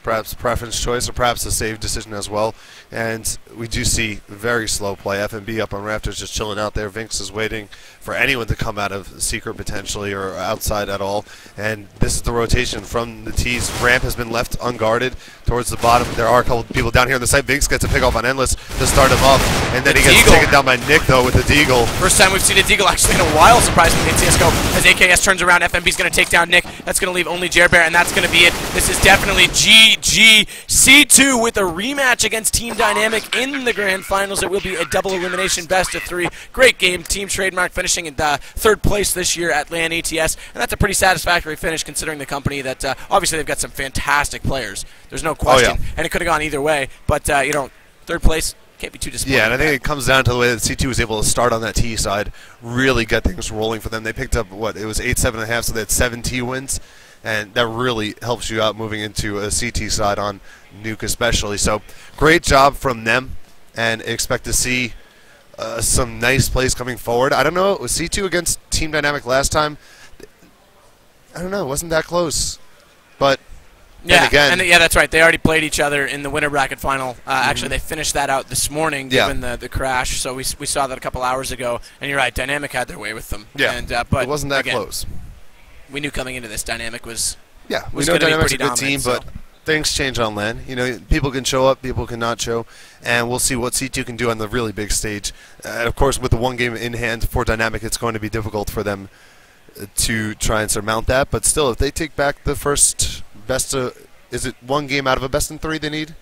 perhaps preference choice or perhaps a save decision as well. And we do see very slow play. FMB up on rafters just chilling out there. Vinx is waiting for anyone to come out of secret potentially or outside at all. And this is the rotation from the T's. Ramp has been left unguarded towards the bottom. There are a couple people down here on the site. Vinx gets a pick off on Endless to start him up. And then he gets taken down by Nick, though, with the Deagle. First time we've seen a Deagle actually in a while, surprisingly, in CSGO. As AKS turns around, FMB's going to take down Nick. That's going to leave only Jerbear, and that's going to be it. This is definitely GG. C2 with a rematch against Team Dynamic in the grand finals. It will be a double elimination best of 3. Great game. Team Trademark finishing in 3rd place this year at Lan ETS, and that's a pretty satisfactory finish considering the company that obviously they've got some fantastic players. There's no question, and it could have gone either way, but you know, 3rd place can't be too disappointing. Yeah, and I think it comes down to the way that C2 was able to start on that T side, really get things rolling for them. They picked up, what, it was 8-7.5, so they had 7 T wins, and that really helps you out moving into a CT side on Nuke especially. So great job from them, and expect to see some nice plays coming forward. I don't know, it was C2 against Team Dynamic last time. I don't know, it wasn't that close. But yeah, again, and yeah, that's right. They already played each other in the winner bracket final. Actually, they finished that out this morning, given the crash. So we saw that a couple hours ago. And you're right, Dynamic had their way with them. Yeah, and, but it wasn't that again, close. We knew coming into this, Dynamic was we know Dynamic's a good team, so. but things change on LAN. You know, people can show up, people cannot show, and we'll see what C2 can do on the really big stage. And of course, with the one game in hand for Dynamic, it's going to be difficult for them to try and surmount that. But still, if they take back the first best of, is it one game out of a best in 3 they need?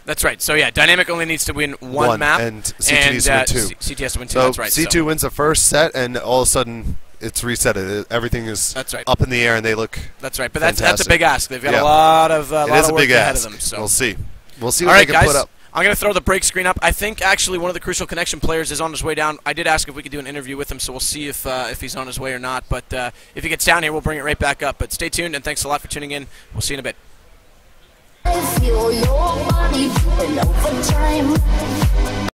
That's right. So yeah, Dynamic only needs to win one map, and CT needs to win 2. CT has to win 2. So that's right. C2 wins the first set, and all of a sudden it's reset. Everything is up in the air, and they look. That's right. But that's a big ask. They've got a lot of work ahead of them. So we'll see. We'll see what they can put up. I'm going to throw the break screen up. I think actually one of the CrucialConnexion players is on his way down. I did ask if we could do an interview with him, so we'll see if he's on his way or not. But if he gets down here, we'll bring it right back up. But stay tuned, and thanks a lot for tuning in. We'll see you in a bit. I feel your body in overtime.